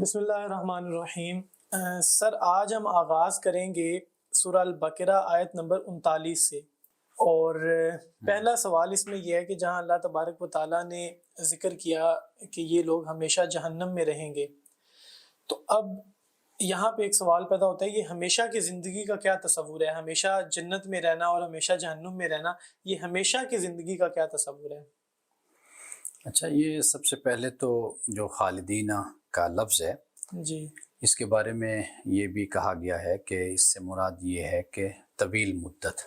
بسم اللہ الرحمن الرحیم۔ سر آج ہم آغاز کریں گے سورہ البقرہ آیت نمبر 39 سے، اور پہلا سوال اس میں یہ ہے کہ جہاں اللہ تبارک و تعالیٰ نے ذکر کیا کہ یہ لوگ ہمیشہ جہنم میں رہیں گے، تو اب یہاں پہ ایک سوال پیدا ہوتا ہے، یہ ہمیشہ کی زندگی کا کیا تصور ہے؟ ہمیشہ جنت میں رہنا اور ہمیشہ جہنم میں رہنا، یہ ہمیشہ کی زندگی کا کیا تصور ہے؟ اچھا، یہ سب سے پہلے تو جو خالدینہ کا لفظ ہے جی اس کے بارے میں یہ بھی کہا گیا ہے کہ اس سے مراد یہ ہے کہ طویل مدت،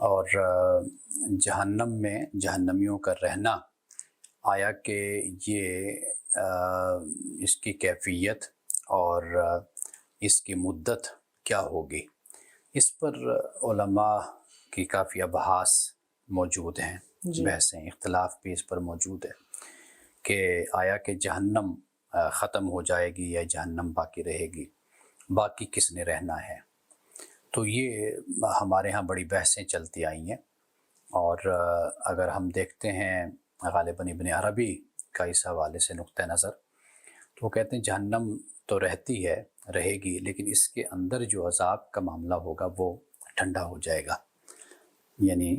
اور جہنم میں جہنمیوں کا رہنا، آیا کہ یہ اس کی کیفیت اور اس کی مدت کیا ہوگی، اس پر علماء کی کافی ابحاث موجود ہیں، جی بحثیں، اختلاف بھی اس پر موجود ہے کہ آیا کہ جہنم ختم ہو جائے گی یا جہنم باقی رہے گی، باقی کس نے رہنا ہے۔ تو یہ ہمارے ہاں بڑی بحثیں چلتی آئی ہیں، اور اگر ہم دیکھتے ہیں غالباً ابن عربی کا اس حوالے سے نقطہ نظر، تو وہ کہتے ہیں جہنم تو رہتی ہے، رہے گی، لیکن اس کے اندر جو عذاب کا معاملہ ہوگا وہ ٹھنڈا ہو جائے گا، یعنی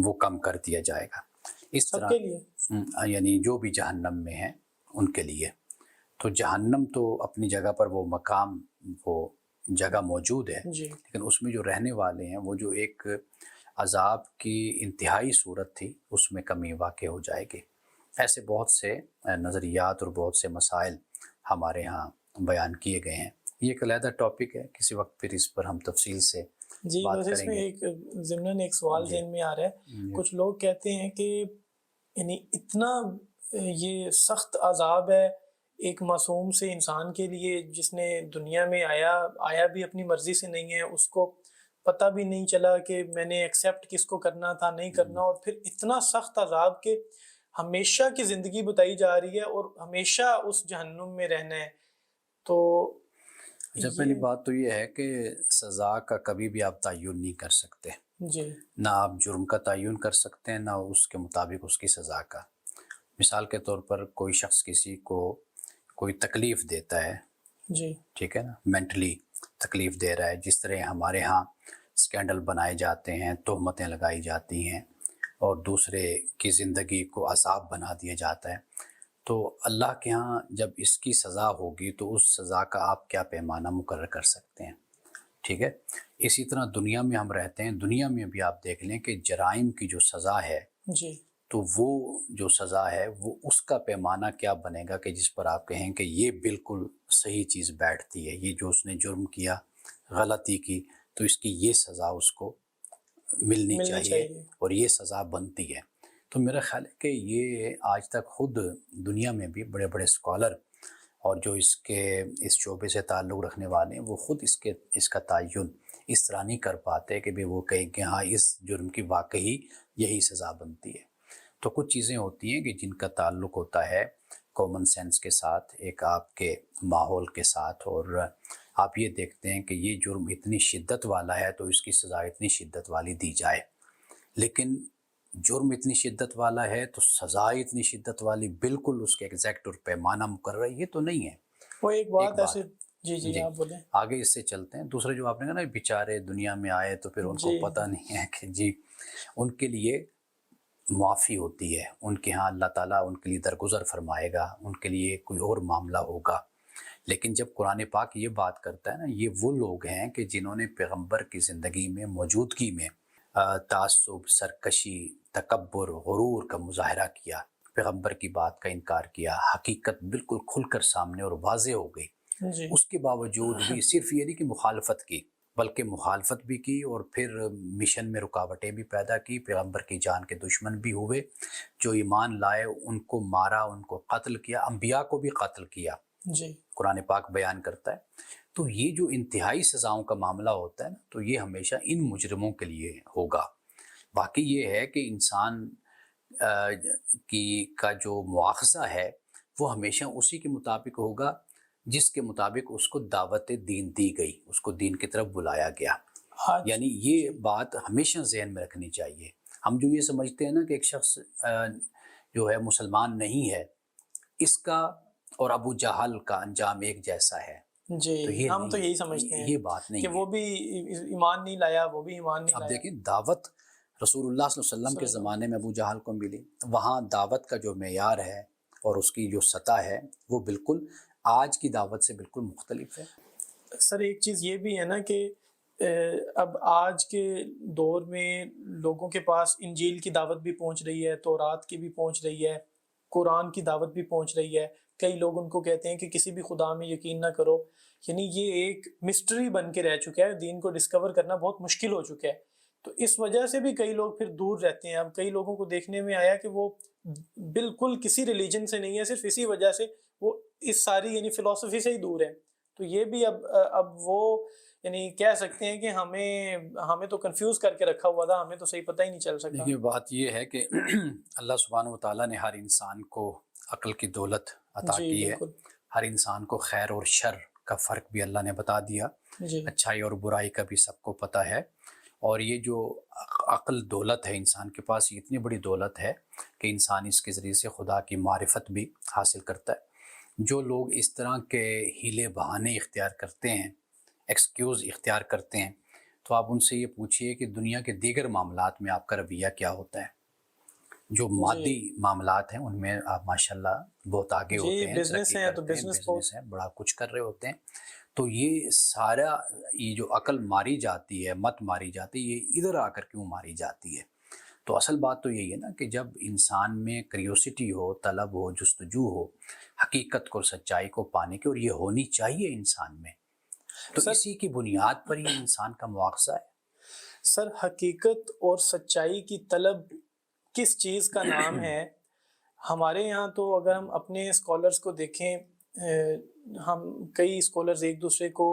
وہ کم کر دیا جائے گا اس سب طرح، کے لیے؟ یعنی جو بھی جہنم میں ہیں ان کے لیے۔ تو جہنم تو اپنی جگہ پر وہ مقام، وہ جگہ موجود ہے، جی لیکن اس میں جو رہنے والے ہیں وہ جو ایک عذاب کی انتہائی صورت تھی اس میں کمی واقع ہو جائے گی۔ ایسے بہت سے نظریات اور بہت سے مسائل ہمارے ہاں بیان کیے گئے ہیں۔ یہ ایک علیحدہ ٹاپک ہے، کسی وقت پھر اس پر ہم تفصیل سے جی، بات ویسے اس کریں میں گے۔ ایک ضمناً ایک سوال جی ذہن میں آ رہا ہے، جی کچھ لوگ کہتے ہیں کہ یعنی اتنا یہ سخت عذاب ہے ایک معصوم سے انسان کے لیے، جس نے دنیا میں آیا بھی اپنی مرضی سے نہیں ہے، اس کو پتہ بھی نہیں چلا کہ میں نے ایکسیپٹ کس کو کرنا تھا نہیں کرنا، اور پھر اتنا سخت عذاب کہ ہمیشہ کی زندگی بتائی جا رہی ہے اور ہمیشہ اس جہنم میں رہنا ہے۔ تو اچھا، پہلی یہ بات تو یہ ہے کہ سزا کا کبھی بھی آپ تعین نہیں کر سکتے، جی نہ آپ جرم کا تعین کر سکتے ہیں، نہ اس کے مطابق اس کی سزا کا۔ مثال کے طور پر کوئی شخص کسی کو کوئی تکلیف دیتا ہے، جی ٹھیک ہے نا، مینٹلی تکلیف دے رہا ہے، جس طرح ہمارے ہاں اسکینڈل بنائے جاتے ہیں، تہمتیں لگائی جاتی ہیں اور دوسرے کی زندگی کو عذاب بنا دیا جاتا ہے، تو اللہ کے ہاں جب اس کی سزا ہوگی تو اس سزا کا آپ کیا پیمانہ مقرر کر سکتے ہیں، ٹھیک ہے۔ اسی طرح دنیا میں ہم رہتے ہیں، دنیا میں بھی آپ دیکھ لیں کہ جرائم کی جو سزا ہے، جی تو وہ جو سزا ہے وہ اس کا پیمانہ کیا بنے گا کہ جس پر آپ کہیں کہ یہ بالکل صحیح چیز بیٹھتی ہے، یہ جو اس نے جرم کیا، غلطی کی، تو اس کی یہ سزا اس کو ملنی چاہیے اور یہ سزا بنتی ہے۔ تو میرا خیال ہے کہ یہ آج تک خود دنیا میں بھی بڑے بڑے اسکالر اور جو اس شعبے سے تعلق رکھنے والے ہیں، وہ خود اس کا تعین اس طرح نہیں کر پاتے کہ وہ کہیں کہ ہاں اس جرم کی واقعی یہی سزا بنتی ہے۔ تو کچھ چیزیں ہوتی ہیں کہ جن کا تعلق ہوتا ہے کامن سینس کے ساتھ، ایک آپ کے ماحول کے ساتھ، اور آپ یہ دیکھتے ہیں کہ یہ جرم اتنی شدت والا ہے تو اس کی سزا اتنی شدت والی دی جائے، لیکن جرم اتنی شدت والا ہے تو سزا اتنی شدت والی بالکل اس کے ایگزیکٹ اور پیمانہ مقرر ہے، یہ تو نہیں ہے۔ وہ ایک بات ایسے جی آپ بولیں۔ آگے اس سے چلتے ہیں، دوسرے جو آپ نے کہا نا بیچارے دنیا میں آئے تو پھر ان کو جی پتہ نہیں ہے کہ جی ان کے لیے معافی ہوتی ہے، ان کے ہاں اللہ تعالیٰ ان کے لیے درگزر فرمائے گا، ان کے لیے کوئی اور معاملہ ہوگا۔ لیکن جب قرآن پاک یہ بات کرتا ہے نا، یہ وہ لوگ ہیں کہ جنہوں نے پیغمبر کی زندگی میں، موجودگی میں تعصب، سرکشی، تکبر، غرور کا مظاہرہ کیا، پیغمبر کی بات کا انکار کیا، حقیقت بالکل کھل کر سامنے اور واضح ہو گئی، جی اس کے باوجود بھی صرف یہ نہیں کہ مخالفت کی، بلکہ مخالفت بھی کی اور پھر مشن میں رکاوٹیں بھی پیدا کی، پیغمبر کی جان کے دشمن بھی ہوئے، جو ایمان لائے ان کو مارا، ان کو قتل کیا، انبیاء کو بھی قتل کیا، جی قرآن پاک بیان کرتا ہے۔ تو یہ جو انتہائی سزاؤں کا معاملہ ہوتا ہے نا، تو یہ ہمیشہ ان مجرموں کے لیے ہوگا۔ باقی یہ ہے کہ انسان کا جو مواخذہ ہے وہ ہمیشہ اسی کے مطابق ہوگا جس کے مطابق اس کو دعوت دین دی گئی، اس کو دین کی طرف بلایا گیا۔ آج یعنی یہ بات ہمیشہ ذہن میں رکھنی چاہیے۔ ہم جو یہ سمجھتے ہیں نا کہ ایک شخص جو ہے مسلمان نہیں ہے، اس کا اور ابو جہل کا انجام ایک جیسا ہے. جی تو یہ ہم تو نہیں، یہی سمجھتے ہیں یہ بات نہیں کہ ہے. وہ بھی ایمان نہیں لایا، وہ بھی ایمان نہیں اب لایا. دیکھیں دعوت رسول اللہ صلی اللہ علیہ وسلم کے زمانے میں ابو جہل کو ملی، وہاں دعوت کا جو معیار ہے اور اس کی جو سطح ہے وہ بالکل آج کی دعوت سے بالکل مختلف ہے. سر ایک چیز یہ بھی ہے نا کہ اب آج کے دور میں لوگوں کے پاس انجیل کی دعوت بھی پہنچ رہی ہے، تورات کی بھی پہنچ رہی ہے، قرآن کی دعوت بھی پہنچ رہی ہے. کئی لوگ ان کو کہتے ہیں کہ کسی بھی خدا میں یقین نہ کرو. یعنی یہ ایک مسٹری بن کے رہ چکا ہے، دین کو ڈسکور کرنا بہت مشکل ہو چکا ہے. تو اس وجہ سے بھی کئی لوگ پھر دور رہتے ہیں. اب کئی لوگوں کو دیکھنے میں آیا کہ وہ بالکل کسی ریلیجن سے نہیں ہے، صرف اسی وجہ سے وہ اس ساری یعنی فلسفی سے ہی دور ہے. تو یہ بھی اب وہ یعنی کہہ سکتے ہیں کہ ہمیں تو کنفیوز کر کے رکھا ہوا تھا، ہمیں تو صحیح پتہ ہی نہیں چل سکا. دیکھیے بات یہ ہے کہ اللہ سبحانہ وتعالیٰ نے ہر انسان کو عقل کی دولت عطا جی کی ہے. بالکل. ہر انسان کو خیر اور شر کا فرق بھی اللہ نے بتا دیا، جی اچھائی اور برائی کا بھی سب کو پتہ ہے. اور یہ جو عقل دولت ہے انسان کے پاس، یہ اتنی بڑی دولت ہے کہ انسان اس کے ذریعے سے خدا کی معرفت بھی حاصل کرتا ہے. جو لوگ اس طرح کے ہیلے بہانے اختیار کرتے ہیں، ایکسکیوز اختیار کرتے ہیں، تو آپ ان سے یہ پوچھئے کہ دنیا کے دیگر معاملات میں آپ کا رویہ کیا ہوتا ہے. جو مادی معاملات ہیں ان میں آپ ماشاءاللہ بہت آگے ہوتے ہیں، بزنس ترقی ہیں تو کرتے ہیں، بزنس بزنس ہے، بڑا کچھ کر رہے ہوتے ہیں. تو یہ سارا یہ جو عقل ماری جاتی ہے، مت ماری جاتی ہے، یہ ادھر آ کر کیوں ماری جاتی ہے؟ تو اصل بات تو یہی ہے نا کہ جب انسان میں کریوسٹی ہو، طلب ہو، جستجو ہو حقیقت کو، سچائی کو پانے کی، اور یہ ہونی چاہیے انسان میں، تو سر اسی کی بنیاد پر یہ انسان کا مواخذہ ہے. سر حقیقت اور سچائی کی طلب کس چیز کا نام ہے؟ ہمارے یہاں تو اگر ہم اپنے اسکالرس کو دیکھیں، ہم کئی اسکالرز ایک دوسرے کو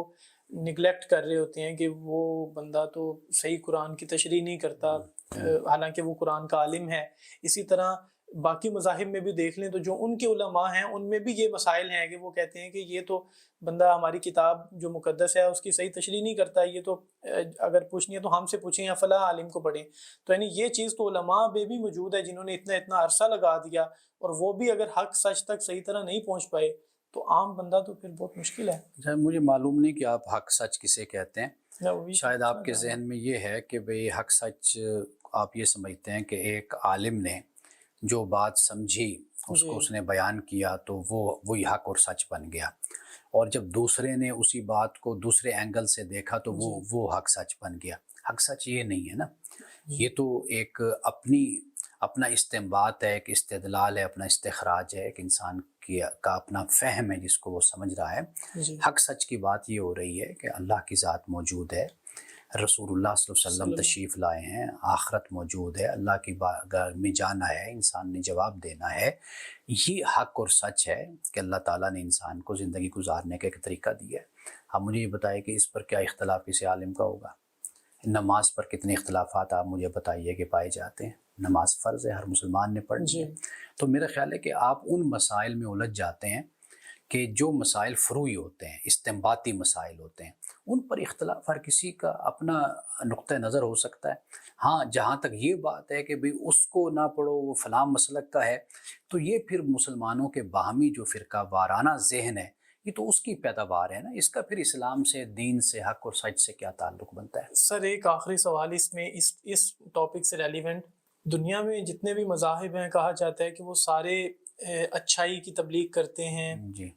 نگلیکٹ کر رہے ہوتے ہیں کہ وہ بندہ تو صحیح قرآن کی تشریح نہیں کرتا، حالانکہ وہ قرآن کا عالم ہے. اسی طرح باقی مذاہب میں بھی دیکھ لیں تو جو ان کے علماء ہیں ان میں بھی یہ مسائل ہیں کہ وہ کہتے ہیں کہ یہ تو بندہ ہماری کتاب جو مقدس ہے اس کی صحیح تشریح نہیں کرتا، یہ تو اگر پوچھنی ہے تو ہم سے پوچھیں یا فلاں عالم کو پڑھیں. تو یعنی یہ چیز تو علماء میں بھی موجود ہے جنہوں نے اتنا عرصہ لگا دیا، اور وہ بھی اگر حق سچ تک صحیح طرح نہیں پہنچ پائے تو عام بندہ تو پھر بہت مشکل ہے. مجھے معلوم نہیں کہ آپ حق سچ کسے کہتے ہیں. میں وہی شاید آپ کے پوچھنا چاہ رہا ذہن میں یہ ہے کہ بھئی حق سچ آپ یہ سمجھتے ہیں کہ ایک عالم نے جو بات سمجھی اس جی کو اس نے بیان کیا تو وہی حق اور سچ بن گیا، اور جب دوسرے نے اسی بات کو دوسرے اینگل سے دیکھا تو وہ حق سچ بن گیا. حق سچ یہ نہیں ہے نا، یہ تو ایک اپنا استنباط ہے، ایک استدلال ہے، اپنا استخراج ہے، ایک انسان کا اپنا فہم ہے جس کو وہ سمجھ رہا ہے. جی حق سچ کی بات یہ ہو رہی ہے کہ اللہ کی ذات موجود ہے، رسول اللہ صلی اللہ علیہ وسلم تشریف لائے ہیں، آخرت موجود ہے، اللہ کی بارگاہ میں جانا ہے، انسان نے جواب دینا ہے. یہ حق اور سچ ہے کہ اللہ تعالیٰ نے انسان کو زندگی گزارنے کا ایک طریقہ دیا ہے. اب مجھے یہ بتائیے کہ اس پر کیا اختلاف کسی عالم کا ہوگا؟ نماز پر کتنے اختلافات آپ مجھے بتائیے کہ پائے جاتے ہیں. نماز فرض ہے، ہر مسلمان نے پڑھنی ہے. تو میرا خیال ہے کہ آپ ان مسائل میں الجھ جاتے ہیں کہ جو مسائل فروعی ہوتے ہیں، استنباطی مسائل ہوتے ہیں، ان پر اختلاف ہر کسی کا اپنا نقطہ نظر ہو سکتا ہے. ہاں جہاں تک یہ بات ہے کہ بھئی اس کو نہ پڑھو وہ فلاں مسلک کا ہے، تو یہ پھر مسلمانوں کے باہمی جو فرقہ وارانہ ذہن ہے، یہ تو اس کی پیداوار ہے نا. اس کا پھر اسلام سے، دین سے، حق اور سچ سے کیا تعلق بنتا ہے؟ سر ایک آخری سوال اس میں اس ٹاپک سے ریلیونٹ. دنیا میں جتنے بھی مذاہب ہیں کہا جاتا ہے کہ وہ سارے اچھائی کی تبلیغ کرتے ہیں. جی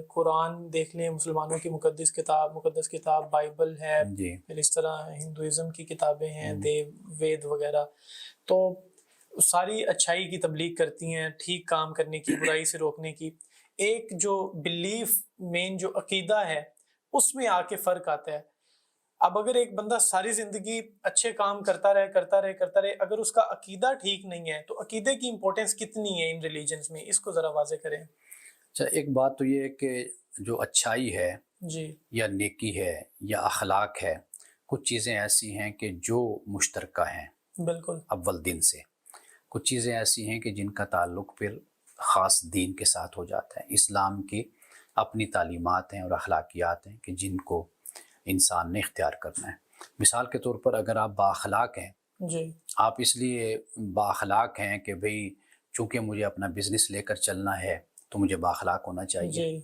قرآن دیکھ لیں، مسلمانوں کی مقدس کتاب بائبل ہے، جی پھر اس طرح ہندوازم کی کتابیں ہیں، دیو وید وغیرہ، تو ساری اچھائی کی تبلیغ کرتی ہیں، ٹھیک کام کرنے کی، برائی سے روکنے کی. ایک جو بلیف مین جو عقیدہ ہے اس میں آ کے فرق آتا ہے. اب اگر ایک بندہ ساری زندگی اچھے کام کرتا رہے، اگر اس کا عقیدہ ٹھیک نہیں ہے تو عقیدے کی امپورٹنس کتنی ہے ان ریلیجنز میں، اس کو ذرا واضح کریں. اچھا، ایک بات تو یہ ہے کہ جو اچھائی ہے جی یا نیکی ہے یا اخلاق ہے، کچھ چیزیں ایسی ہیں کہ جو مشترکہ ہیں بالکل اول دن سے. کچھ چیزیں ایسی ہیں کہ جن کا تعلق پھر خاص دین کے ساتھ ہو جاتا ہے. اسلام کی اپنی تعلیمات ہیں اور اخلاقیات ہیں کہ جن کو انسان نے اختیار کرنا ہے. مثال کے طور پر اگر آپ بااخلاق ہیں، جی آپ اس لیے بااخلاق ہیں کہ بھئی چونکہ مجھے اپنا بزنس لے کر چلنا ہے تو مجھے بااخلاق ہونا چاہیے. جی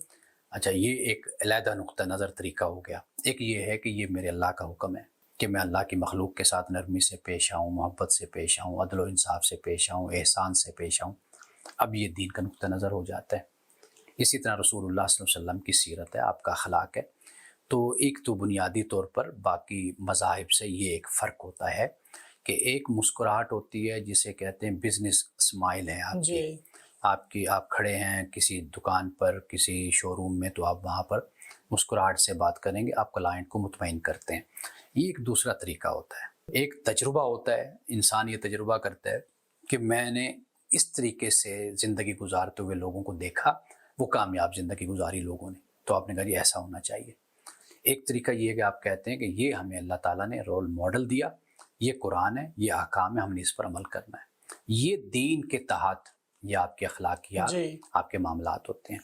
اچھا یہ ایک علیحدہ نقطہ نظر طریقہ ہو گیا. ایک یہ ہے کہ یہ میرے اللہ کا حکم ہے کہ میں اللہ کی مخلوق کے ساتھ نرمی سے پیش آؤں, محبت سے پیش آؤں, عدل و انصاف سے پیش آؤں, احسان سے پیش آؤں. اب یہ دین کا نقطہ نظر ہو جاتا ہے. اسی طرح رسول اللہ صلی اللہ علیہ وسلم کی سیرت ہے, آپ کا اخلاق ہے. تو ایک تو بنیادی طور پر باقی مذاہب سے یہ ایک فرق ہوتا ہے کہ ایک مسکراہٹ ہوتی ہے جسے کہتے ہیں بزنس اسمائل ہے آپ کی, آپ کھڑے ہیں کسی دکان پر, کسی شو روم میں, تو آپ وہاں پر مسکراہٹ سے بات کریں گے, آپ کلائنٹ کو مطمئن کرتے ہیں. یہ ایک دوسرا طریقہ ہوتا ہے. ایک تجربہ ہوتا ہے, انسان یہ تجربہ کرتا ہے کہ میں نے اس طریقے سے زندگی گزارتے ہوئے لوگوں کو دیکھا, وہ کامیاب زندگی گزاری لوگوں نے, تو آپ نے کہا یہ ایسا ہونا چاہیے. ایک طریقہ یہ ہے کہ آپ کہتے ہیں کہ یہ ہمیں اللہ تعالیٰ نے رول ماڈل دیا, یہ قرآن ہے, یہ احکام ہے, ہم نے اس پر عمل کرنا ہے. یہ دین کے تحت یہ آپ کے اخلاقیات, آپ کے معاملات ہوتے ہیں.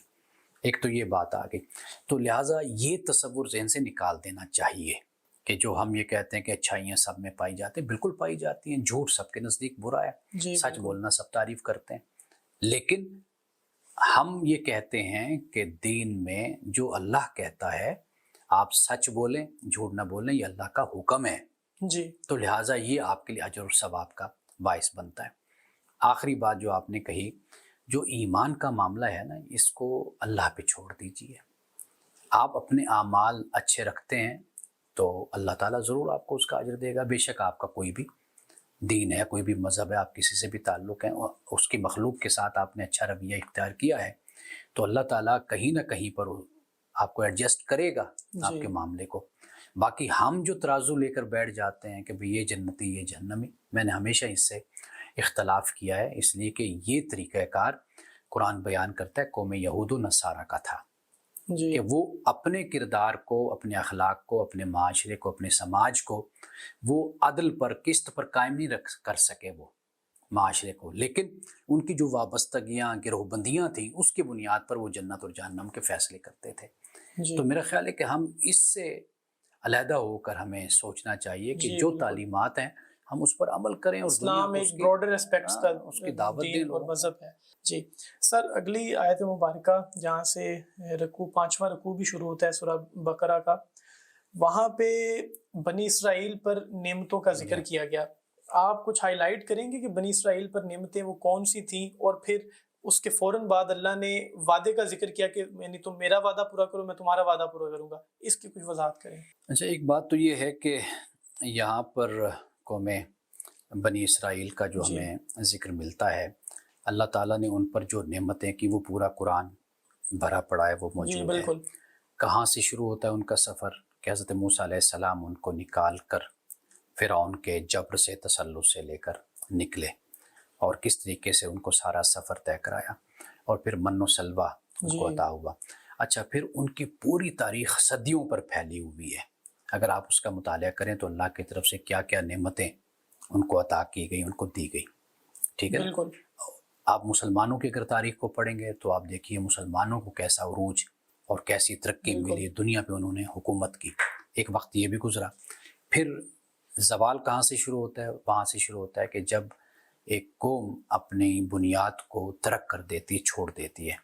ایک تو یہ بات آ گئی. تو لہٰذا یہ تصور ذہن سے نکال دینا چاہیے کہ جو ہم یہ کہتے ہیں کہ اچھائیاں سب میں پائی جاتی ہیں, بالکل پائی جاتی ہیں. جھوٹ سب کے نزدیک برا ہے, سچ بولنا سب تعریف کرتے ہیں. لیکن ہم یہ کہتے ہیں کہ دین میں جو اللہ کہتا ہے آپ سچ بولیں, جھوٹ نہ بولیں, یہ اللہ کا حکم ہے. تو لہٰذا یہ آپ کے لیے اجر و ثواب کا باعث بنتا ہے. آخری بات جو آپ نے کہی, جو ایمان کا معاملہ ہے نا, اس کو اللہ پہ چھوڑ دیجیے. آپ اپنے اعمال اچھے رکھتے ہیں تو اللہ تعالیٰ ضرور آپ کو اس کا اجر دے گا. بے شک آپ کا کوئی بھی دین ہے, کوئی بھی مذہب ہے, آپ کسی سے بھی تعلق ہے, اور اس کی مخلوق کے ساتھ آپ نے اچھا رویہ اختیار کیا ہے, تو اللہ تعالیٰ کہیں نہ کہیں پر آپ کو ایڈجسٹ کرے گا آپ کے معاملے کو. باقی ہم جو ترازو لے کر بیٹھ جاتے ہیں کہ بھئی یہ جنتی یہ جہنمی, میں نے ہمیشہ اس سے اختلاف کیا ہے, اس لیے کہ یہ طریقہ کار قرآن بیان کرتا ہے قوم یہود و نصارہ کا تھا کہ وہ اپنے کردار کو, اپنے اخلاق کو, اپنے معاشرے کو, اپنے سماج کو وہ عدل پر, قسط پر قائم نہیں کر سکے وہ معاشرے کو. لیکن ان کی جو وابستگیاں, گروہ بندیاں تھیں, اس کی بنیاد پر وہ جنت اور جہنم کے فیصلے کرتے تھے. تو میرا خیال ہے کہ ہم اس سے علیحدہ ہو کر ہمیں سوچنا چاہیے کہ جو تعلیمات ہیں ہم اس پر عمل کریں, اور اسلام ایک براڈر اسپیکٹس کا اس کی دعوت دیں اور مذہب ہے. جی سر, اگلی آیت مبارکہ جہاں سے رکوع 5واں رکوع بھی شروع ہوتا ہے سورہ بقرہ کا, وہاں پہ بنی اسرائیل پر نعمتوں کا ذکر کیا گیا. آپ کچھ ہائی لائٹ کریں گے کہ بنی اسرائیل پر نعمتیں وہ کون سی تھیں, اور پھر اس کے فوراً بعد اللہ نے وعدے کا ذکر کیا کہ یعنی تم میرا وعدہ پورا کرو, میں تمہارا وعدہ پورا کروں گا, اس کی کچھ وضاحت کریں. اچھا, ایک بات تو یہ ہے کہ یہاں پر قوم بنی اسرائیل کا جو ہمیں ذکر ملتا ہے, اللہ تعالیٰ نے ان پر جو نعمتیں کی وہ پورا قرآن بھرا پڑا ہے, وہ موجود ہے. کہاں سے شروع ہوتا ہے ان کا سفر کہ حضرت موسیٰ علیہ السلام ان کو نکال کر فرعون کے جبر سے, تسلط سے لے کر نکلے, اور کس طریقے سے ان کو سارا سفر طے کرایا, اور پھر من و سلوہ ان کو عطا ہوا. اچھا, پھر ان کی پوری تاریخ صدیوں پر پھیلی ہوئی ہے. اگر آپ اس کا مطالعہ کریں تو اللہ کی طرف سے کیا کیا نعمتیں ان کو عطا کی گئی, ان کو دی گئی. ٹھیک ہے, آپ مسلمانوں کی اگر تاریخ کو پڑھیں گے تو آپ دیکھیے مسلمانوں کو کیسا عروج اور کیسی ترقی ملی, دنیا پہ انہوں نے حکومت کی. ایک وقت یہ بھی گزرا. پھر زوال کہاں سے شروع ہوتا ہے, وہاں سے شروع ہوتا ہے کہ جب ایک قوم اپنی بنیاد کو ترک کر دیتی, چھوڑ دیتی ہے.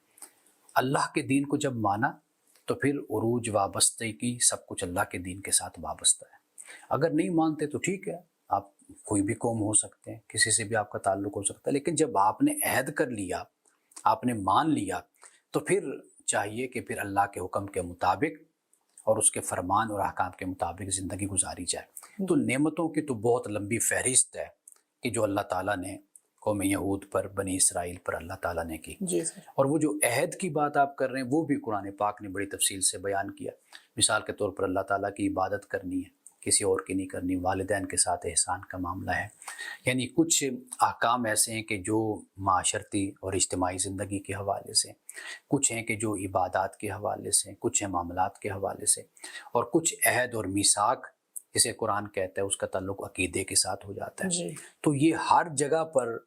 اللہ کے دین کو جب مانا تو پھر عروج, وابستگی, سب کچھ اللہ کے دین کے ساتھ وابستہ ہے. اگر نہیں مانتے تو ٹھیک ہے, آپ کوئی بھی قوم ہو سکتے ہیں, کسی سے بھی آپ کا تعلق ہو سکتا ہے, لیکن جب آپ نے عہد کر لیا, آپ نے مان لیا, تو پھر چاہیے کہ پھر اللہ کے حکم کے مطابق اور اس کے فرمان اور احکام کے مطابق زندگی گزاری جائے. تو نعمتوں کی تو بہت لمبی فہرست ہے کہ جو اللہ تعالیٰ نے قوم یہود پر, بنی اسرائیل پر اللہ تعالیٰ نے کی. اور وہ جو عہد کی بات آپ کر رہے ہیں وہ بھی قرآن پاک نے بڑی تفصیل سے بیان کیا. مثال کے طور پر اللہ تعالیٰ کی عبادت کرنی ہے, کسی اور کی نہیں کرنی. والدین کے ساتھ احسان کا معاملہ ہے. یعنی کچھ احکام ایسے ہیں کہ جو معاشرتی اور اجتماعی زندگی کے حوالے سے, کچھ ہیں کہ جو عبادات کے حوالے سے, کچھ ہیں معاملات کے حوالے سے, اور کچھ عہد اور میثاق جسے قرآن کہتا ہے اس کا تعلق عقیدے کے ساتھ ہو جاتا ہے. تو یہ ہر جگہ پر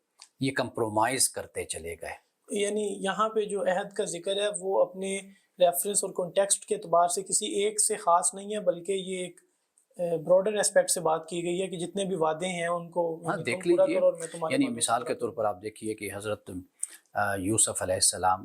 یہ کمپرومائز کرتے چلے گئے. یعنی یہاں پہ جو عہد کا ذکر ہے وہ اپنے ریفرنس اور کانٹیکسٹ کے اعتبار سے کسی ایک سے خاص نہیں ہے, بلکہ یہ ایک براڈر اسپیکٹ سے بات کی گئی ہے کہ جتنے بھی وعدے ہیں ان کو دیکھ لیجیے. یعنی مثال کے طور پر آپ دیکھیے کہ حضرت یوسف علیہ السلام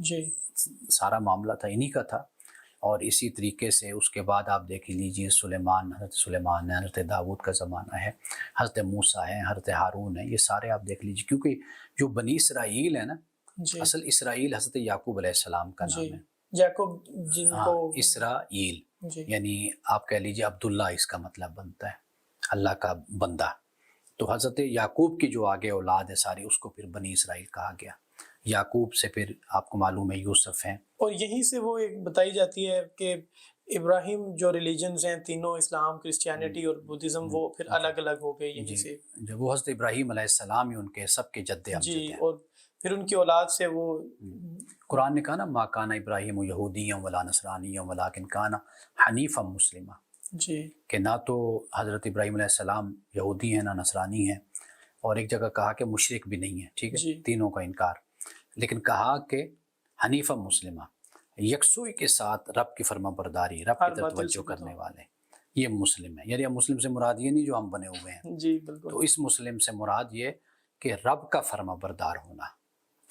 جی سارا معاملہ تھا، انہی کا تھا. اور اسی طریقے سے اس کے بعد آپ دیکھ لیجئے حضرت سلیمان ہے، حضرت داؤد کا زمانہ ہے، حضرت موسیٰ ہے، حضرت ہارون ہے، یہ سارے آپ دیکھ لیجئے. کیونکہ جو بنی اسرائیل ہے نا، جی اصل اسرائیل حضرت یعقوب علیہ السلام کا جی نام ہے. یعقوب جن ہاں، کو اسرائیل جی یعنی آپ کہہ لیجئے عبداللہ اس کا مطلب بنتا ہے، اللہ کا بندہ. تو حضرت یعقوب کی جو آگے اولاد ہے ساری، اس کو پھر بنی اسرائیل کہا گیا. یعقوب سے پھر آپ کو معلوم ہے یوسف ہیں. اور یہیں سے وہ ایک بتائی جاتی ہے کہ ابراہیم جو ریلیجنز ہیں تینوں، اسلام، کرسچینٹی اور بدھزم، وہ پھر الگ الگ ہو گئے یہیں جی سے. جب وہ حضرت ابراہیم علیہ السلام ہی ان کے سب کے جد جی امجد ہیں. اور پھر ان کی اولاد سے وہ قرآن نے کہا نا ما کان ابراہیم یہودیا ولا نصرانیا ولکن کان حنیفا مسلما، جی کہ نہ تو حضرت ابراہیم علیہ السلام یہودی ہیں نہ نصرانی ہیں، اور ایک جگہ کہا کہ مشرک بھی نہیں ہے. ٹھیک ہے، جی تینوں کا انکار. لیکن کہا کہ حنیفا مسلمہ، یکسوئی کے ساتھ رب کی فرما برداری، رب کی ہر طرف باطل سے توجہ بھی کرنے والے، یہ مسلم ہے. یعنی اب مسلم سے مراد یہ نہیں جو ہم بنے ہوئے ہیں. جی بالکل. تو اس مسلم سے مراد یہ کہ رب کا فرما بردار ہونا،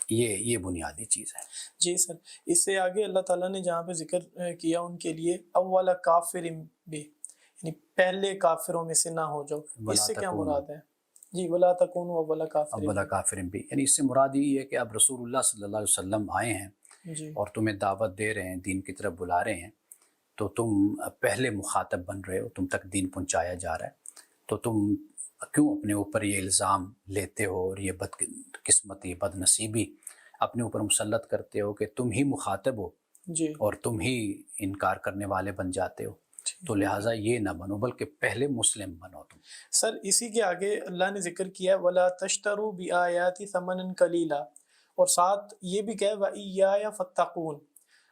یہ بنیادی چیز ہے. جی سر، اس سے آگے اللہ تعالیٰ نے جہاں پہ ذکر کیا ان کے لیے اول کافر بھی، یعنی پہلے کافروں میں سے نہ ہو جاؤ، اس سے کیا مراد ہے؟ جی ولا تکونوا اول کافر اولا کافر بھی، یعنی اس سے مراد یہ ہے کہ اب رسول اللہ صلی اللہ علیہ وسلم آئے ہیں جی اور تمہیں دعوت دے رہے ہیں، دین کی طرف بلا رہے ہیں، تو تم پہلے مخاطب بن رہے ہو، تم تک دین پہنچایا جا رہا ہے. تو تم کیوں اپنے اوپر یہ الزام لیتے ہو اور یہ بد قسمتی، بد نصیبی اپنے اوپر مسلط کرتے ہو کہ تم ہی مخاطب ہو جی اور تم ہی انکار کرنے والے بن جاتے ہو؟ تو لہٰذا یہ نہ بنو، بلکہ پہلے مسلم بنو تم. سر اسی کے آگے اللہ نے ذکر کیا ولا تشتروا بآیاتی ثمنا قلیلا، اور ساتھ یہ بھی کہا وإیایا فاتقون.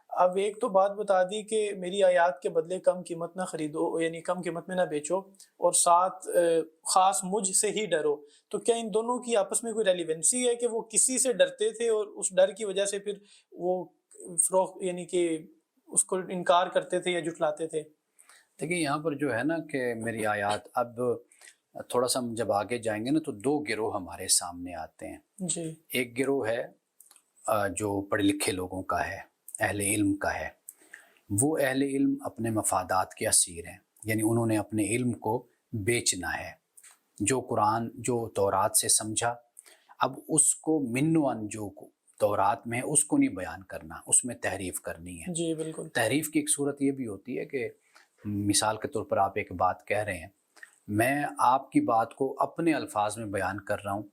اب ایک تو بات بتا دی کہ میری آیات کے بدلے کم قیمت نہ خریدو، یعنی کم قیمت میں نہ بیچو، اور ساتھ خاص مجھ سے ہی ڈرو. تو کیا ان دونوں کی آپس میں کوئی ریلیونسی ہے کہ وہ کسی سے ڈرتے تھے اور اس ڈر کی وجہ سے پھر وہ فروخت یعنی کہ اس کو انکار کرتے تھے یا جھٹلاتے تھے؟ دیکھیں یہاں پر جو ہے نا کہ میری آیات، اب تھوڑا سا ہم جب آگے جائیں گے نا تو دو گروہ ہمارے سامنے آتے ہیں. جی ایک گروہ ہے جو پڑھے لکھے لوگوں کا ہے، اہل علم کا ہے. وہ اہل علم اپنے مفادات کے اسیر ہیں، یعنی انہوں نے اپنے علم کو بیچنا ہے. جو قرآن، جو تورات سے سمجھا، اب اس کو منوان جو تورات میں ہے اس کو نہیں بیان کرنا، اس میں تحریف کرنی ہے. جی بالکل. تحریف کی ایک صورت یہ بھی ہوتی ہے کہ مثال کے طور پر آپ ایک بات کہہ رہے ہیں، میں آپ کی بات کو اپنے الفاظ میں بیان کر رہا ہوں،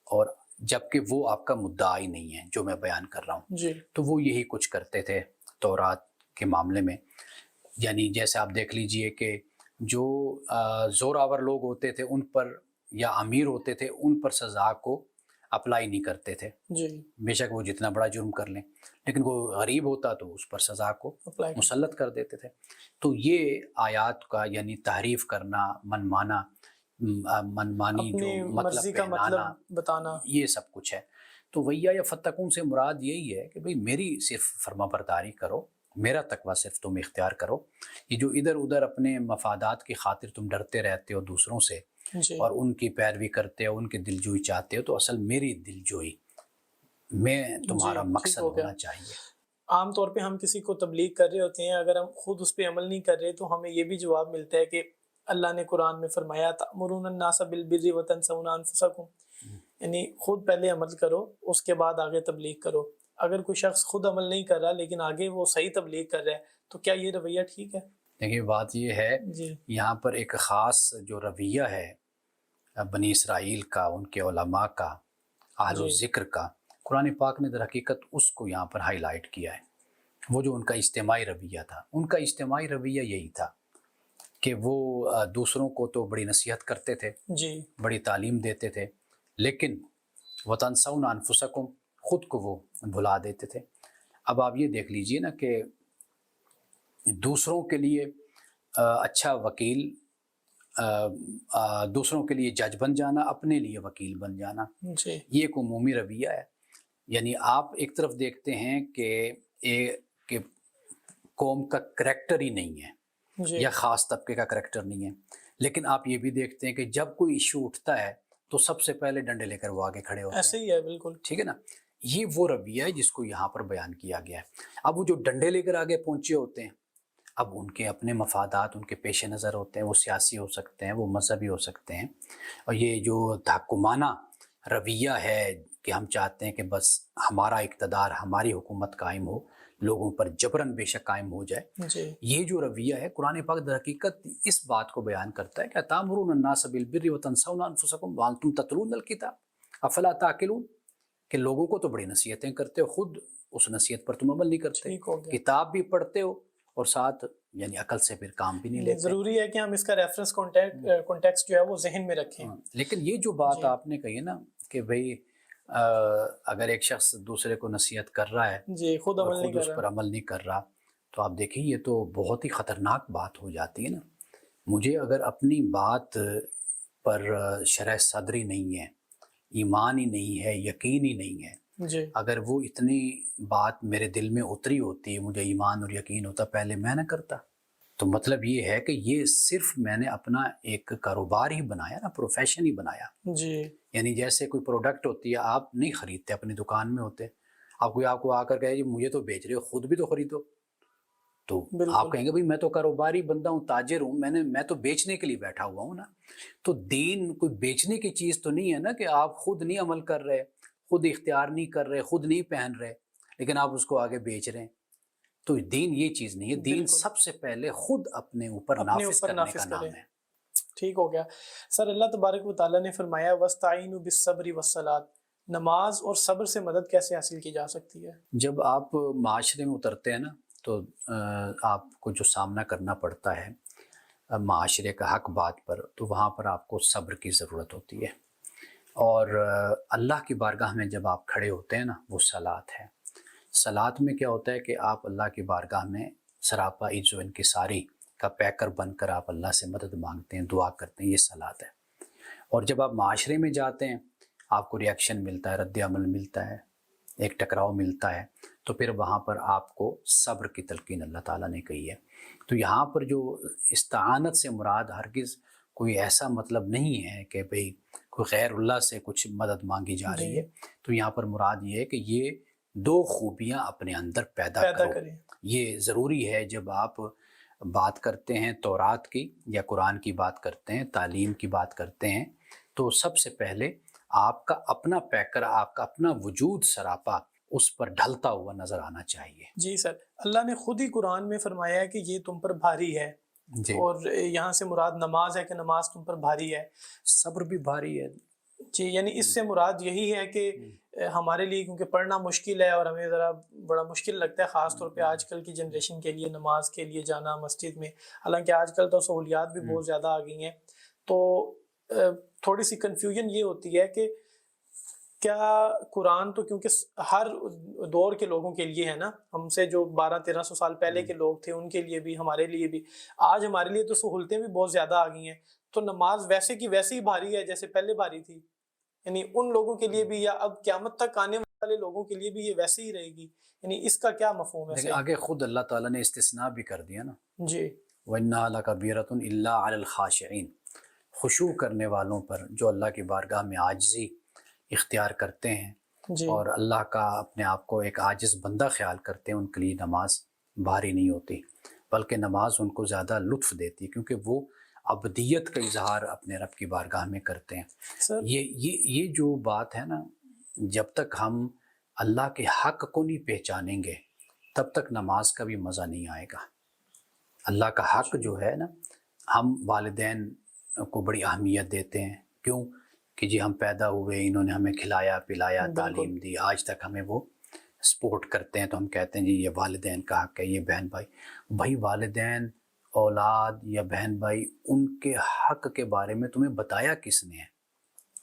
اور جبکہ وہ آپ کا مدعا ہی نہیں ہے جو میں بیان کر رہا ہوں. جی تو وہ یہی کچھ کرتے تھے تورات کے معاملے میں. یعنی جیسے آپ دیکھ لیجئے کہ جو زوراور لوگ ہوتے تھے ان پر، یا امیر ہوتے تھے ان پر سزا کو اپلائی نہیں کرتے تھے، جی بے شک وہ جتنا بڑا جرم کر لیں، لیکن وہ غریب ہوتا تو اس پر سزا کو اپلائی مسلط کر دیتے تھے. تو یہ آیات کا یعنی تحریف کرنا، منمانی جو اپنی مطلب مرضی کا پہنانا، مطلب بتانا. یہ سب کچھ ہے. تو ویا یا فتقون سے مراد یہی ہے کہ بھئی میری صرف فرما برداری کرو، میرا تقوی صرف تم اختیار کرو. یہ جو ادھر ادھر اپنے مفادات کی خاطر تم ڈرتے رہتے ہو دوسروں سے جی اور ان کی پیروی کرتے ہو، ان کی دلجوئی چاہتے ہو، تو اصل میری دلجوئی میں تمہارا جی مقصد ٹھیک ہو گیا. ہونا چاہیے. عام طور پہ ہم کسی کو تبلیغ کر رہے ہوتے ہیں، اگر ہم خود اس پہ عمل نہیں کر رہے تو ہمیں یہ بھی جواب ملتا ہے کہ اللہ نے قرآن میں فرمایا تأمرون الناس بالبر وتنسون انفسکم، یعنی خود پہلے عمل کرو اس کے بعد آگے تبلیغ کرو. اگر کوئی شخص خود عمل نہیں کر رہا لیکن آگے وہ صحیح تبلیغ کر رہا ہے تو کیا یہ رویہ ٹھیک ہے؟ دیکھیے بات یہ ہے، جی یہاں پر ایک خاص جو رویہ ہے بنی اسرائیل کا، ان کے علماء کا، اہل جی ذکر کا، قرآن پاک نے در حقیقت اس کو یہاں پر ہائی لائٹ کیا ہے. وہ جو ان کا اجتماعی رویہ تھا، ان کا اجتماعی رویہ یہی تھا کہ وہ دوسروں کو تو بڑی نصیحت کرتے تھے، جی بڑی تعلیم دیتے تھے، لیکن وتنسون انفسکم، خود کو وہ بھلا دیتے تھے. اب آپ یہ دیکھ لیجئے نا کہ دوسروں کے لیے اچھا وکیل، دوسروں کے لیے جج بن جانا، اپنے لیے وکیل بن جانا، جی یہ ایک عمومی رویہ ہے. یعنی آپ ایک طرف دیکھتے ہیں کہ قوم کا کریکٹر ہی نہیں ہے جی یا خاص طبقے کا کریکٹر نہیں ہے، لیکن آپ یہ بھی دیکھتے ہیں کہ جب کوئی ایشو اٹھتا ہے تو سب سے پہلے ڈنڈے لے کر وہ آگے کھڑے ہوتے ایسے ہیں. ہی ہے بالکل. ٹھیک ہے نا. یہ وہ رویہ ہے جس کو یہاں پر بیان کیا گیا ہے. اب وہ جو ڈنڈے لے کر آگے پہنچے ہوتے ہیں، اب ان کے اپنے مفادات ان کے پیش نظر ہوتے ہیں، وہ سیاسی ہو سکتے ہیں، وہ مذہبی ہو سکتے ہیں، اور یہ جو تحکمانہ رویہ ہے کہ ہم چاہتے ہیں کہ بس ہمارا اقتدار، ہماری حکومت قائم ہو، لوگوں پر جبراً بے شک قائم ہو جائے، جی یہ جو رویہ ہے قرآن پاک در حقیقت اس بات کو بیان کرتا ہے کہ تأمرون الناس بالبر وتنسون انفسکم وانتم تتلون الکتاب افلا تعقلون، کہ لوگوں کو تو بڑی نصیحتیں کرتے ہو، خود اس نصیحت پر تم عمل نہیں کرتے، ٹھیک ہو گیا. کتاب بھی پڑھتے ہو اور ساتھ یعنی عقل سے پھر کام بھی نہیں لیتے. ضروری ہے کہ ہم اس کا ریفرنس کانٹیکسٹ جو ہے وہ ذہن میں رکھیں. لیکن یہ جو بات جی آپ نے کہی ہے نا کہ بھئی اگر ایک شخص دوسرے کو نصیحت کر رہا ہے جی خود اور عمل نہیں خود کر اس پر رہا. عمل نہیں کر رہا، تو آپ دیکھیں یہ تو بہت ہی خطرناک بات ہو جاتی ہے نا. مجھے اگر اپنی بات پر شرح صدری نہیں ہے، ایمان ہی نہیں ہے، یقین ہی نہیں ہے، جی اگر وہ اتنی بات میرے دل میں اتری ہوتی، مجھے ایمان اور یقین ہوتا، پہلے میں نہ کرتا. تو مطلب یہ ہے کہ یہ صرف میں نے اپنا ایک کاروبار ہی بنایا نا، پروفیشن ہی بنایا. جی یعنی جیسے کوئی پروڈکٹ ہوتی ہے، آپ نہیں خریدتے، اپنی دکان میں ہوتے، آپ کو آ کر کہے جی مجھے تو بیچ رہے ہو، خود بھی تو خریدو، تو آپ بالکل کہیں گے بھئی میں تو کاروباری بندہ ہوں، تاجر ہوں، میں تو بیچنے کے لیے بیٹھا ہوا ہوں نا. تو دین کوئی بیچنے کی چیز تو نہیں ہے نا کہ آپ خود نہیں عمل کر رہے، خود اختیار نہیں کر رہے، خود نہیں پہن رہے، لیکن آپ اس کو آگے بیچ رہے ہیں. تو دین یہ چیز نہیں ہے، دین بالکل سب سے پہلے خود اپنے اوپر اپنے نافذ اوپر کرنے کا نافذ کرے. نام ہے. ٹھیک ہو گیا سر. اللہ تبارک و تعالیٰ نے فرمایا وَاسْتَعِینُوا بِالصَّبْرِ وَالصَّلَاةِ، نماز اور صبر سے مدد کیسے حاصل کی جا سکتی ہے؟ جب آپ معاشرے میں اترتے ہیں نا تو آپ کو جو سامنا کرنا پڑتا ہے معاشرے کا حق بات پر، تو وہاں پر آپ کو صبر کی ضرورت ہوتی ہے. اور اللہ کی بارگاہ میں جب آپ کھڑے ہوتے ہیں نا، وہ صلاۃ ہے. صلاۃ میں کیا ہوتا ہے کہ آپ اللہ کی بارگاہ میں سراپا عجز و انکساری کا پیکر بن کر آپ اللہ سے مدد مانگتے ہیں، دعا کرتے ہیں، یہ صلاۃ ہے. اور جب آپ معاشرے میں جاتے ہیں، آپ کو ریاکشن ملتا ہے، رد عمل ملتا ہے، ایک ٹکراؤ ملتا ہے، تو پھر وہاں پر آپ کو صبر کی تلقین اللہ تعالیٰ نے کہی ہے. تو یہاں پر جو استعانت سے مراد ہرگز کوئی ایسا مطلب نہیں ہے کہ بھئی کوئی غیر اللہ سے کچھ مدد مانگی جا رہی ہے. تو یہاں پر مراد یہ ہے کہ یہ دو خوبیاں اپنے اندر پیدا کرو. کریں. یہ ضروری ہے. جب آپ بات کرتے ہیں تورات کی یا قرآن کی بات کرتے ہیں، تعلیم کی بات کرتے ہیں، تو سب سے پہلے آپ کا اپنا پیکر، آپ کا اپنا وجود سراپا اس پر ڈھلتا ہوا نظر آنا چاہیے. جی سر، اللہ نے خود ہی قرآن میں فرمایا ہے کہ یہ تم پر بھاری ہے. جی اور یہاں سے مراد نماز ہے کہ نماز تم پر بھاری ہے. صبر بھی بھاری ہے. جی یعنی اس سے مراد یہی ہے کہ ہمارے لیے کیونکہ پڑھنا مشکل ہے اور ہمیں ذرا بڑا مشکل لگتا ہے، خاص طور پہ آج کل کی جنریشن کے لیے نماز کے لیے جانا مسجد میں. حالانکہ آج کل تو سہولیات بھی بہت زیادہ آ گئی ہیں. تو تھوڑی سی کنفیوژن یہ ہوتی ہے کہ کیا قرآن تو کیونکہ ہر دور کے لوگوں کے لیے ہے نا، ہم سے جو 1200-1300 سال پہلے کے لوگ تھے ان کے لیے بھی، ہمارے لیے بھی، آج ہمارے لیے تو سہولتیں بھی بہت زیادہ آ گئی ہیں. تو نماز ویسے کی ویسے ہی بھاری ہے جیسے پہلے بھاری تھی، یعنی ان لوگوں کے لیے بھی یا اب قیامت تک آنے والے لوگوں کے لیے بھی یہ ویسے ہی رہے گی. یعنی اس کا کیا مفہوم ہے؟ لیکن آگے خود اللہ تعالیٰ نے استثناء بھی کر دیا نا، جی وَإِنَّهَا لَكَبِيرَةٌ إِلَّا عَلَى الْخَاشِعِينَ. خشوع کرنے والوں پر، جو اللہ کی بارگاہ میں عاجزی اختیار کرتے ہیں جی اور اللہ کا اپنے آپ کو ایک عاجز بندہ خیال کرتے ہیں، ان کے لیے نماز بھاری نہیں ہوتی، بلکہ نماز ان کو زیادہ لطف دیتی ہے، کیونکہ وہ عبدیت کا اظہار اپنے رب کی بارگاہ میں کرتے ہیں. سر یہ جو بات ہے نا، جب تک ہم اللہ کے حق کو نہیں پہچانیں گے تب تک نماز کا بھی مزہ نہیں آئے گا. اللہ کا حق جو ہے نا، ہم والدین کو بڑی اہمیت دیتے ہیں. کیوں؟ کہ جی ہم پیدا ہوئے، انہوں نے ہمیں کھلایا پلایا، تعلیم دی، آج تک ہمیں وہ سپورٹ کرتے ہیں، تو ہم کہتے ہیں جی یہ والدین کا حق ہے، یہ بہن بھائی. بھائی والدین، اولاد یا بہن بھائی، ان کے حق کے بارے میں تمہیں بتایا کس نے ہے؟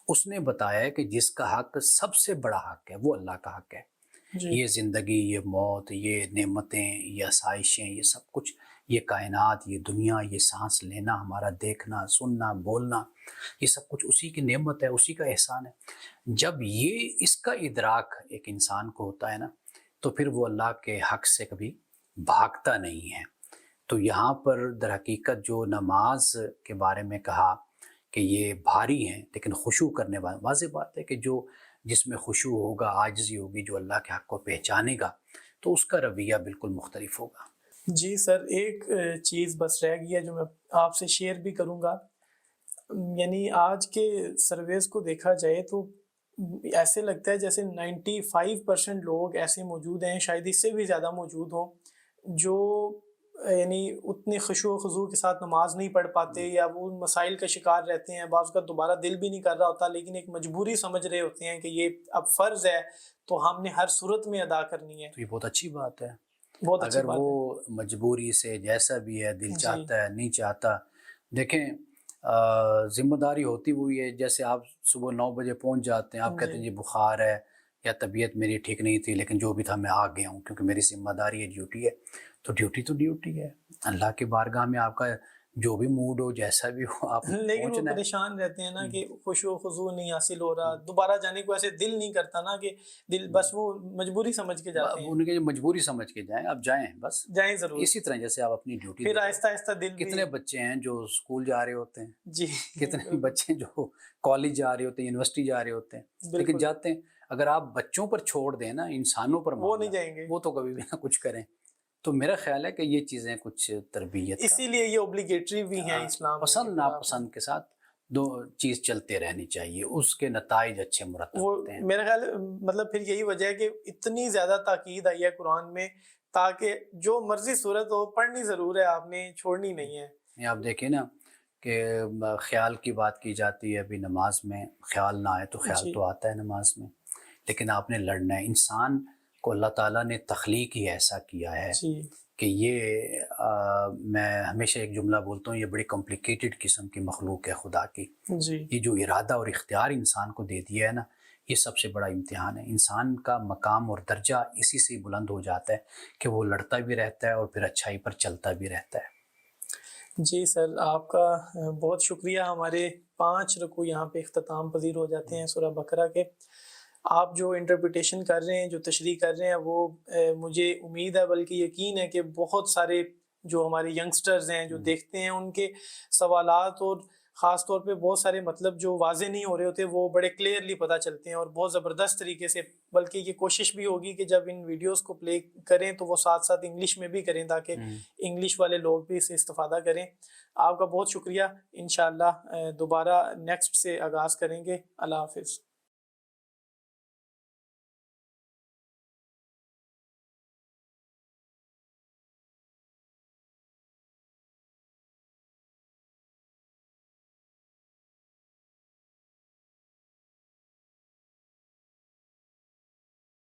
اس نے بتایا ہے کہ جس کا حق سب سے بڑا حق ہے وہ اللہ کا حق ہے. جی یہ زندگی، یہ موت، یہ نعمتیں، یہ آسائشیں، یہ سب کچھ، یہ کائنات، یہ دنیا، یہ سانس لینا، ہمارا دیکھنا سننا بولنا، یہ سب کچھ اسی کی نعمت ہے، اسی کا احسان ہے. جب یہ اس کا ادراک ایک انسان کو ہوتا ہے نا، تو پھر وہ اللہ کے حق سے کبھی بھاگتا نہیں ہے. تو یہاں پر در حقیقت جو نماز کے بارے میں کہا کہ یہ بھاری ہیں لیکن خشوع کرنے والا، واضح بات ہے کہ جو جس میں خشوع ہوگا، عاجزی ہوگی، جو اللہ کے حق کو پہچانے گا تو اس کا رویہ بالکل مختلف ہوگا۔ جی سر، ایک چیز بس رہ گئی ہے جو میں آپ سے شیئر بھی کروں گا۔ یعنی آج کے سرویز کو دیکھا جائے تو ایسے لگتا ہے جیسے 95% لوگ ایسے موجود ہیں، شاید اس سے بھی زیادہ موجود ہوں، جو یعنی اتنے خشوع و خضوع کے ساتھ نماز نہیں پڑھ پاتے، یا وہ ان مسائل کا شکار رہتے ہیں، بعض کا دوبارہ دل بھی نہیں کر رہا ہوتا، لیکن ایک مجبوری سمجھ رہے ہوتے ہیں کہ یہ اب فرض ہے تو ہم نے ہر صورت میں ادا کرنی ہے۔ تو یہ بہت اچھی بات ہے۔ بہت اچھی اگر بات ہے۔ وہ مجبوری سے جیسا بھی ہے، دل جی چاہتا ہے نہیں چاہتا، دیکھیں ذمہ داری ہوتی ہوئی ہے، جیسے آپ صبح 9 بجے پہنچ جاتے ہیں، آپ کہتے ہیں جی جی بخار ہے یا طبیعت میری ٹھیک نہیں تھی، لیکن جو بھی تھا میں آ گیا ہوں کیونکہ میری ذمہ داری ہے، ڈیوٹی ہے، تو ڈیوٹی ہے۔ اللہ کی بارگاہ میں آپ کا جو بھی موڈ ہو، جیسا بھی ہو، آپ لیکن وہ پہنچنا ہے۔ پریشان رہتے ہیں نا کہ خشوع و خضوع نہیں حاصل ہو رہا، دوبارہ جانے کو ایسے دل نہیں کرتا نا، کہ دل بس وہ مجبوری سمجھ کے جاتے ہیں۔ ان کی مجبوری سمجھ کے جائیں، آپ جائیں بس۔ جائیں ضرور، اسی طرح جیسے آپ اپنی ڈیوٹی پھر دے رہے آہستہ آہستہ دل ہیں۔ بھی۔ کتنے بچے ہیں جو اسکول جا رہے ہوتے ہیں، جی کتنے بچے جو کالج جا رہے ہوتے ہیں، یونیورسٹی جا رہے ہوتے ہیں، لیکن بالکل، جاتے ہیں۔ اگر آپ بچوں پر چھوڑ دیں نا، انسانوں پر وہ نہیں معاملہ، جائیں گے۔ وہ تو کبھی بھی نہ کچھ کریں۔ تو میرا خیال ہے کہ یہ چیزیں کچھ تربیت کا، اسی لیے یہ اوبلیگیٹری بھی ہیں اسلام میں، پسند کہ ناپسند کے ساتھ دو چیز چلتے رہنی چاہیے، اس کے نتائج اچھے مرتب وہ ہوتے ہیں۔ میرا خیال مطلب پھر یہی وجہ ہے کہ اتنی زیادہ تاکید آئی ہے قرآن میں، تاکہ جو مرضی صورت ہو پڑھنی ضرور ہے، آپ نے چھوڑنی نہیں ہے۔ یہ آپ دیکھیں نا کہ خیال کی بات کی جاتی ہے، ابھی نماز میں خیال نہ آئے تو خیال جی تو آتا ہے نماز میں، لیکن آپ نے لڑنا ہے۔ انسان کو اللہ تعالیٰ نے تخلیق ہی ایسا کیا ہے جی کہ یہ میں ہمیشہ ایک جملہ بولتا ہوں، یہ بڑی کمپلیکیٹڈ قسم کی مخلوق ہے خدا کی۔ جی یہ جو ارادہ اور اختیار انسان کو دے دیا ہے نا، یہ سب سے بڑا امتحان ہے۔ انسان کا مقام اور درجہ اسی سے بلند ہو جاتا ہے کہ وہ لڑتا بھی رہتا ہے اور پھر اچھائی پر چلتا بھی رہتا ہے۔ جی سر، آپ کا بہت شکریہ۔ ہمارے 5 رکوع یہاں پہ اختتام پذیر ہو جاتے ہیں سورہ بقرہ کے۔ آپ جو انٹرپریٹیشن کر رہے ہیں، جو تشریح کر رہے ہیں، وہ مجھے امید ہے، بلکہ یقین ہے کہ بہت سارے جو ہمارے ینگسٹرز ہیں جو دیکھتے ہیں، ان کے سوالات اور خاص طور پہ بہت سارے مطلب جو واضح نہیں ہو رہے ہوتے، وہ بڑے کلیئرلی پتہ چلتے ہیں، اور بہت زبردست طریقے سے۔ بلکہ یہ کوشش بھی ہوگی کہ جب ان ویڈیوز کو پلے کریں تو وہ ساتھ ساتھ انگلش میں بھی کریں، تاکہ انگلش والے لوگ بھی اس سے استفادہ کریں۔ آپ کا بہت شکریہ۔ انشاءاللہ دوبارہ نیکسٹ سے آغاز کریں گے۔ اللہ حافظ۔